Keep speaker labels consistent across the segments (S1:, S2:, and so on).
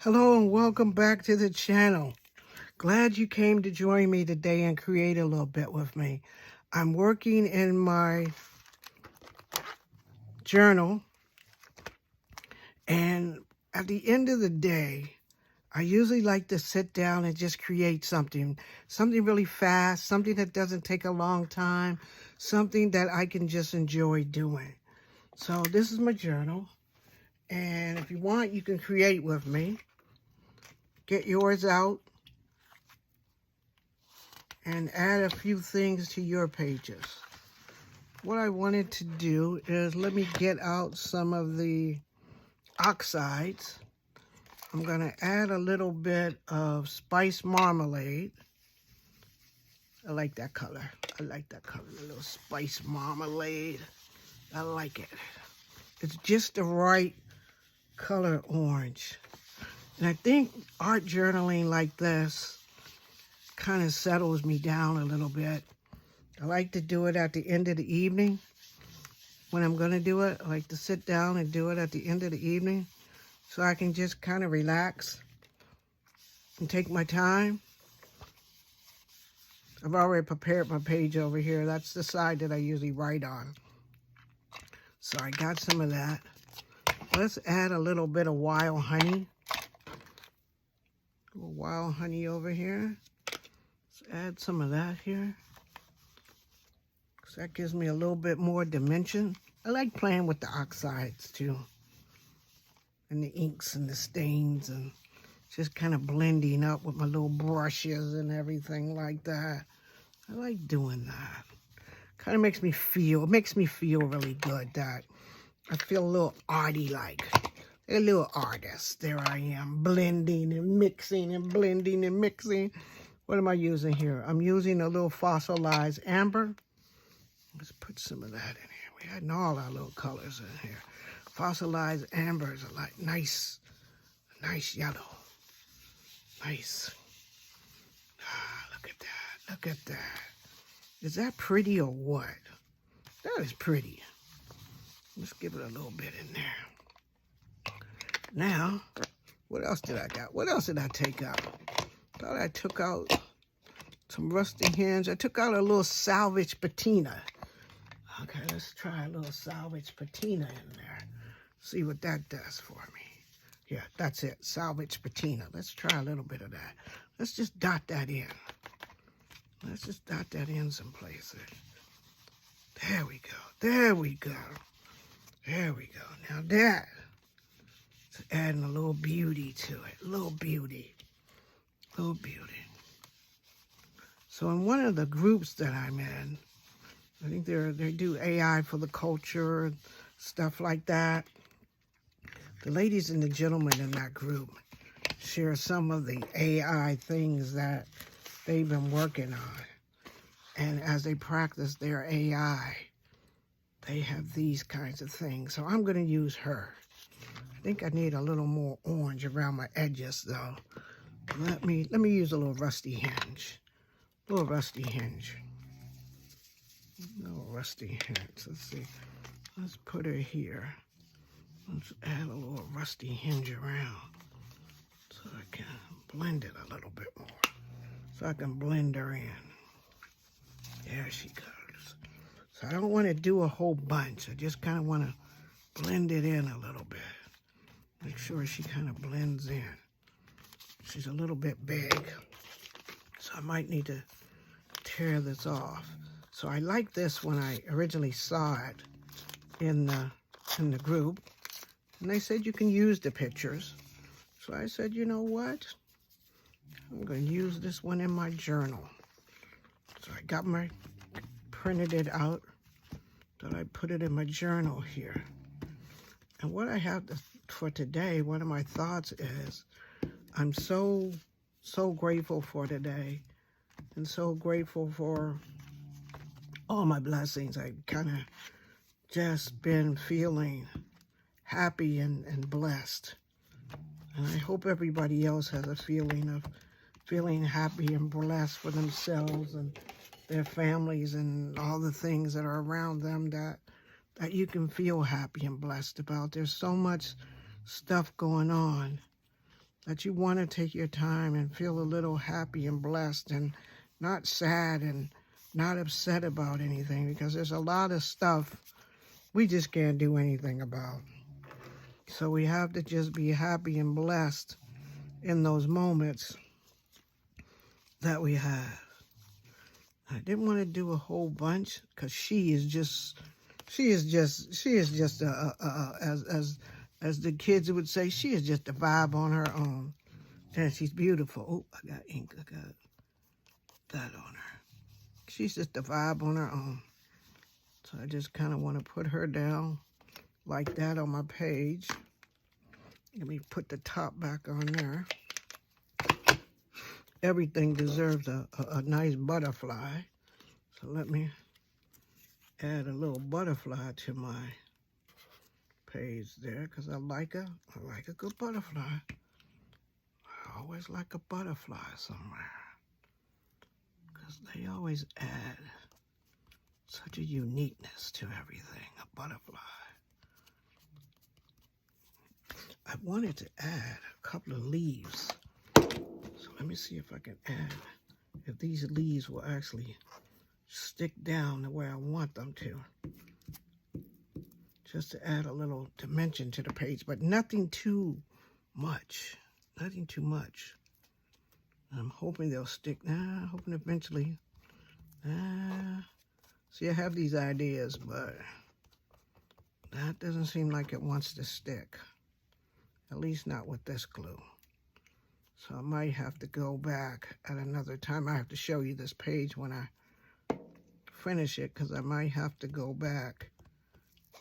S1: Hello and welcome back to the channel. Glad you came to join me today and create a little bit with me. I'm working in my journal, and at the end of the day, I usually like to sit down and just create something really fast, something that doesn't take a long time, something that I can just enjoy doing. So this is my journal, and if you want, you can create with me. Get yours out and add a few things to your pages. What I wanted to do is let me get out some of the oxides. I'm going to add a little bit of spice marmalade. I like that color. I like that color, a little spice marmalade. I like it. It's just the right color orange. And I think art journaling like this kind of settles me down a little bit. I like to do it at the end of the evening. When I'm going to do it, I like to sit down and do it at the end of the evening so I can just kind of relax and take my time. I've already prepared my page over here. That's the side that I usually write on. So I got some of that. Let's add a little bit of wild honey. A little wild honey over here. Let's add some of that here. So that gives me a little bit more dimension. I like playing with the oxides too. And the inks and the stains and just kind of blending up with my little brushes and everything like that. I like doing that. Kind of makes me feel really good that I feel a little arty-like. A little artist. There I am, blending and mixing and blending and mixing. What am I using here? I'm using a little fossilized amber. Let's put some of that in here. We had all our little colors in here. Fossilized amber is a nice yellow. Nice. Ah, look at that. Look at that. Is that pretty or what? That is pretty. Let's give it a little bit in there. Now, what else did I got? What else did I take out? Thought I took out some rusty hinge. I took out a little salvage patina. Okay, let's try a little salvage patina in there. See what that does for me. Yeah, that's it. Salvage patina. Let's try a little bit of that. Let's just dot that in. Let's just dot that in some places. There we go. There we go. There we go. Now that is adding a little beauty to it. A little beauty. A little beauty. So in one of the groups that I'm in, I think they do AI for the culture and stuff like that. The ladies and the gentlemen in that group share some of the AI things that they've been working on. And as they practice their AI, they have these kinds of things. So I'm going to use her. I think I need a little more orange around my edges, though. Let me use a little rusty hinge. A little rusty hinge. A little rusty hinge. Let's see. Let's put her here. Let's add a little rusty hinge around so I can blend it a little bit more. So I can blend her in. There she goes. So I don't want to do a whole bunch. I just kind of want to blend it in a little bit. Make sure she kind of blends in. She's a little bit big, so I might need to tear this off. So I liked this when I originally saw it in the group. And they said you can use the pictures. So I said, you know what? I'm going to use this one in my journal. So I got printed it out. Then I put it in my journal here. And what I have for today, one of my thoughts is, I'm so grateful for today and so grateful for all my blessings. I kind of just been feeling happy and blessed. And I hope everybody else has a feeling of feeling happy and blessed for themselves and their families and all the things that are around them that you can feel happy and blessed about. There's so much stuff going on that you want to take your time and feel a little happy and blessed and not sad and not upset about anything, because there's a lot of stuff we just can't do anything about. So we have to just be happy and blessed in those moments that we have. I didn't want to do a whole bunch because she is just as the kids would say, she is just a vibe on her own. And she's beautiful. Oh, I got ink. I got that on her. She's just a vibe on her own. So I just kind of want to put her down like that on my page. Let me put the top back on there. Everything deserves a nice butterfly. So let me add a little butterfly to my page there, because I like a good butterfly. I always like a butterfly somewhere, because they always add such a uniqueness to everything, a butterfly. I wanted to add a couple of leaves. So let me see if I can add, if these leaves will actually stick down the way I want them to. Just to add a little dimension to the page, but nothing too much. Nothing too much. I'm hoping they'll stick. I'm hoping eventually. See, I have these ideas, but that doesn't seem like it wants to stick. At least not with this glue. So I might have to go back at another time. I have to show you this page when I finish it, because I might have to go back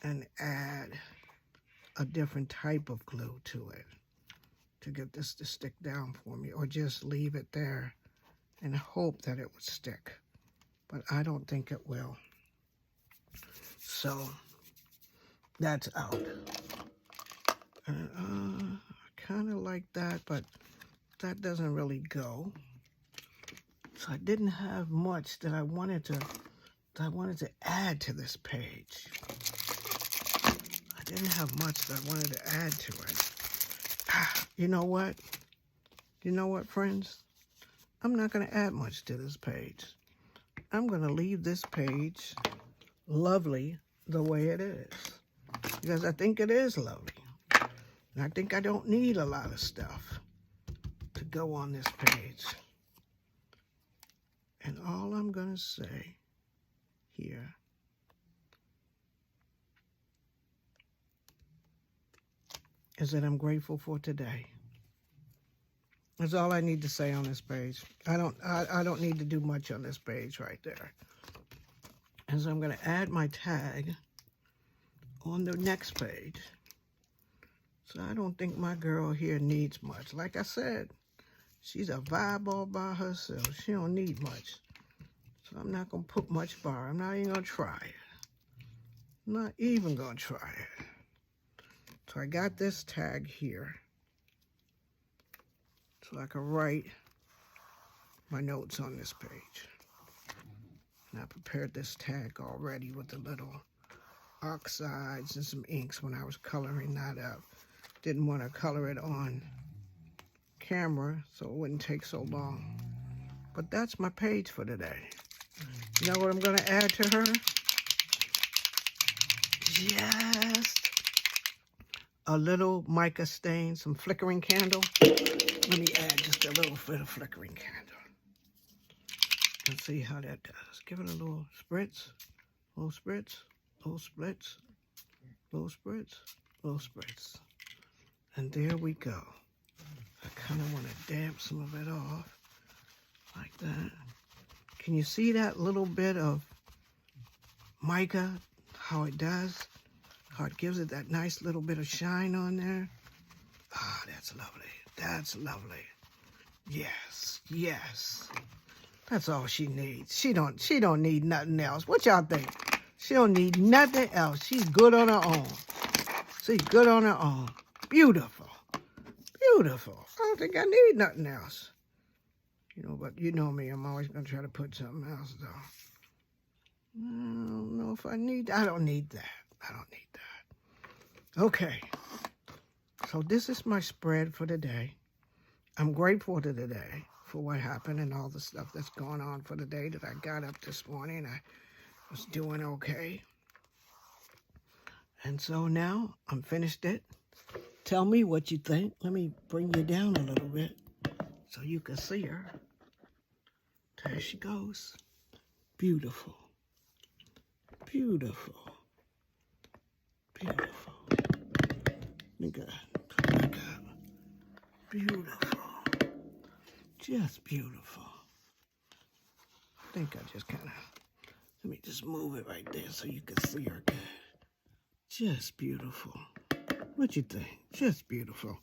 S1: and add a different type of glue to it to get this to stick down for me, or just leave it there and hope that it would stick. But I don't think it will. So that's out. And I kind of like that, but that doesn't really go. So I didn't have much that I wanted to add to this page. I didn't have much that I wanted to add to it. You know what? You know what, friends? I'm not going to add much to this page. I'm going to leave this page lovely the way it is, because I think it is lovely. And I think I don't need a lot of stuff to go on this page. And all I'm going to say here is that I'm grateful for today. That's all I need to say on this page. I don't need to do much on this page right there. And so I'm going to add my tag on the next page. So I don't think my girl here needs much. Like I said, she's a vibe all by herself. She don't need much. So I'm not going to put much by her. I'm not even going to try it. I'm not even going to try it. So I got this tag here, so I can write my notes on this page. And I prepared this tag already with the little oxides and some inks when I was coloring that up. Didn't want to color it on camera so it wouldn't take so long. But that's my page for today. You know what I'm going to add to her? Just a little mica stain, some flickering candle. Let me add just a little bit of flickering candle. Let's see how that does. Give it a little spritz, little spritz, little splits, little spritz, little spritz. And there we go. I kind of want to damp some of it off like that. Can you see that little bit of mica, how it does? How it gives it that nice little bit of shine on there? Ah, that's lovely. That's lovely. Yes, yes. That's all she needs. She don't need nothing else. What y'all think? She don't need nothing else. She's good on her own. She's good on her own. Beautiful. Beautiful. I don't think I need nothing else. You know, but you know me. I'm always going to try to put something else, though. I don't know if I need that. I don't need that. I don't need that. Okay. So this is my spread for today. I'm grateful to today for what happened and all the stuff that's going on for the day that I got up this morning. I was doing okay. And so now I'm finished it. Tell me what you think. Let me bring you down a little bit so you can see her. There she goes. Beautiful. Beautiful. Beautiful. Look at that. Come back up. Beautiful. Just beautiful. I think I just kind of, let me just move it right there so you can see her good. Just beautiful. What you think? Just beautiful.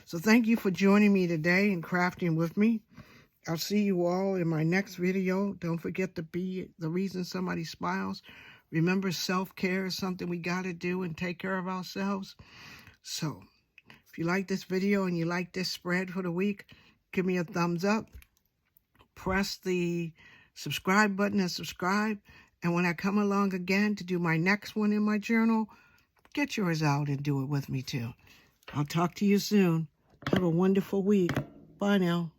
S1: So thank you for joining me today and crafting with me. I'll see you all in my next video. Don't forget to be the reason somebody smiles. Remember, self-care is something we got to do and take care of ourselves. So if you like this video and you like this spread for the week, give me a thumbs up. Press the subscribe button and subscribe. And when I come along again to do my next one in my journal, get yours out and do it with me too. I'll talk to you soon. Have a wonderful week. Bye now.